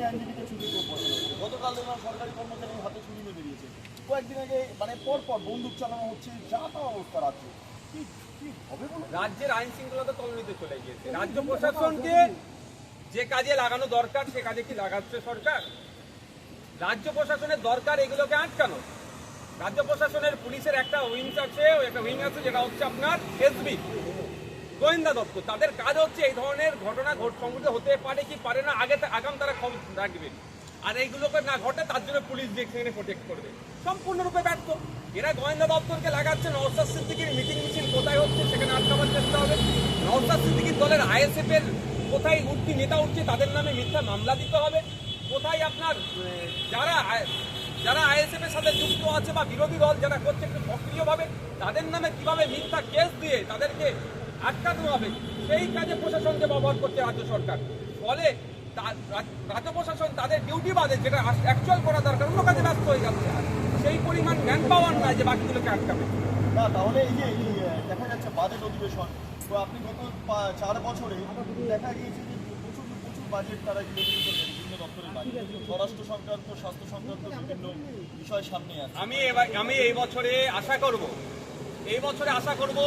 আইনজীবীকে ছুটি গতকাল দেখলাম সরকারি কর্মচারীর হাতে ছুরি নিয়ে বেরিয়েছে। কয়েকদিন আগে মানে পরপর বন্দুক চালানো হচ্ছে, যা তা অবস্থা রাজ্যে। কি হবে বলো? রাজ্যের আইন শৃঙ্খলা তলনিতে চলে গিয়েছে। রাজ্য প্রশাসনকে যে কাজে লাগানো দরকার সে কাজে কি লাগাচ্ছে সরকার? রাজ্য প্রশাসনের দরকার এগুলোকে আটকানো। রাজ্য প্রশাসনের পুলিশের একটা উইং আছে যেটা হচ্ছে আপনার এসবি গোয়েন্দা দপ্তর। তাদের কাজ হচ্ছে এই ধরনের ঘটনা সংঘটিত হতে পারে কি পারে না আগাম তারা খবর রাখবে, আর এইগুলোকে না ঘটে তার জন্য পুলিশ যে সেখানে প্রোটেক্ট করবে, সম্পূর্ণরূপে ব্যর্থ। এরা গোয়েন্দা দপ্তরকে লাগাচ্ছে নওশাদ সিদ্দিকীর মিটিং মিছিল কোথায় হচ্ছে সেখানে আটকাবার চেষ্টা হবে। নওশাদ সিদ্দিকীর দলের আইএসএফ এর কোথায় উঠতি নেতা উঠছে তাদের নামে মিথ্যা মামলা দিতে হবে। কোথায় আপনার যারা আইএসএফ এর সাথে যুক্ত আছে বা বিরোধী দল যারা করছে একটু সক্রিয়ভাবে তাদের নামে কিভাবে মিথ্যা কেস দিয়ে তাদেরকে আটকানো হবে, সেই কাজে প্রশাসনকে ব্যবহার করছে রাজ্য সরকার। ফলে রাজ্য প্রশাসন তাদের ডিউটি বাদে যেটা অ্যাকচুয়াল করা দরকার অন্য কাজে ব্যস্ত হয়ে যাচ্ছে, সেই পরিমাণ ম্যান পাওয়ার নাই যে বাকিগুলোকে আটকাবে। না তাহলে এই যে দেখা যাচ্ছে বাজেট অধিবেশন, তো আপনি গত 4 বছরে দেখা গিয়েছে যে প্রচুর বাজেট তারা বিভিন্ন দপ্তরের বাজেট, স্বরাষ্ট্র সংক্রান্ত, স্বাস্থ্য সংক্রান্ত বিভিন্ন বিষয় সামনে আছে। আমি এই বছরে আশা করব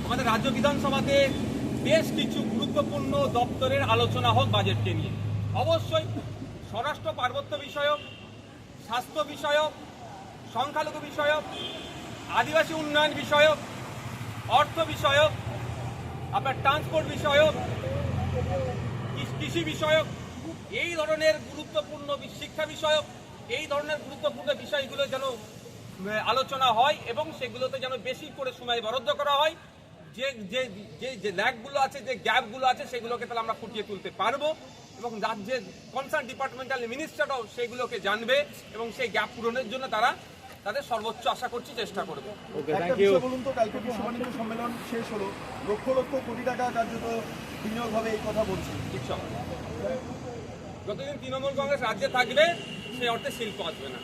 আমাদের রাজ্য বিধানসভাতে বেশ কিছু গুরুত্বপূর্ণ দপ্তরের আলোচনা হোক বাজেটকে নিয়ে। অবশ্যই স্বরাষ্ট্র পার্বত্য বিষয়ক, স্বাস্থ্য বিষয়ক, সংখ্যালঘু বিষয়ক, আদিবাসী উন্নয়ন বিষয়ক, অর্থ বিষয়ক, আপনার ট্রান্সপোর্ট বিষয়ক, কৃষি বিষয়ক, এই ধরনের গুরুত্বপূর্ণ শিক্ষা বিষয়ক, এই ধরনের গুরুত্বপূর্ণ বিষয়গুলো যেন আলোচনা হয় এবং সেগুলোতে যেন বেশি করে সময় বরাদ্দ করা হয়। যে ল্যাগগুলো আছে, যে গ্যাপগুলো আছে সেগুলোকে তাহলে আমরা ফুটিয়ে তুলতে পারবো এবং রাজ্যের কনসার্ন ডিপার্টমেন্টাল মিনিস্টাররাও সেগুলোকে জানবে এবং সেই গ্যাপ পূরণের জন্য তাদের সর্বোচ্চ আশা করছি চেষ্টা করবে। বলুন তো, কালকে বিশ্ব বাণিজ্য সম্মেলন শেষ হলো, লক্ষ লক্ষ কোটি টাকা কার্যত বিনিয়োগ হবে এই কথা বলছি। যতদিন তৃণমূল কংগ্রেস রাজ্যে থাকবে সেই অর্থে শিল্প আসবে না।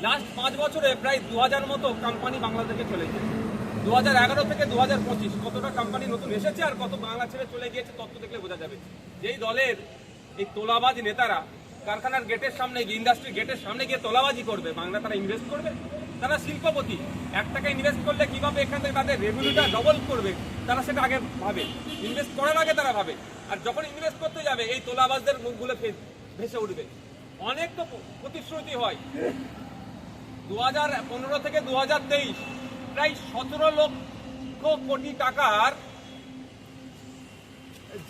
লাস্ট 5 বছরে প্রায় 2000 মতো কোম্পানি বাংলাদেশে চলে গেছে। 2011 থেকে 2025 কতটা কোম্পানি নতুন এসেছে আর কত বাংলা ছেড়ে চলে গিয়েছে তথ্য দেখলে বোঝা যাবে। যেই দলের এই তোলাবাজ নেতারা কারখানার গেটের সামনে গিয়ে, ইন্ডাস্ট্রির গেটের সামনে গিয়ে তোলাবাজি করবে, বাংলা তারা ইনভেস্ট করবে? তারা শিল্পপতি, 1 টাকা ইনভেস্ট করলে কিভাবে এখান থেকে তাদের রেভিনিউটা ডবল করবে তারা সেটা আগে ভাবে, ইনভেস্ট করার আগে তারা ভাবে। আর যখন ইনভেস্ট করতে যাবে এই তোলাবাজদের মুখগুলো ভেসে উঠবে। অনেক তো প্রতিশ্রুতি হয়। 2015 থেকে 2023 প্রায় 17 লক্ষ কোটি টাকার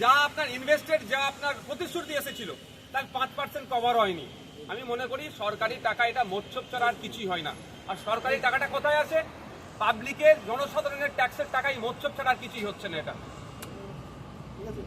যা আপনার ইনভেস্টেড, যা আপনার প্রতিশ্রুতি এসেছিল তার 5% কভার হয়নি। আমি মনে করি সরকারি টাকা এটা মোচ্ছব ছাড়া আর কিছুই হয় না। আর সরকারি টাকাটা কোথায় আছে? পাবলিকের, জনসাধারণের ট্যাক্সের টাকাই মোচ্ছব ছাড়া আর কিছুই হচ্ছে না। এটা ঠিক আছে।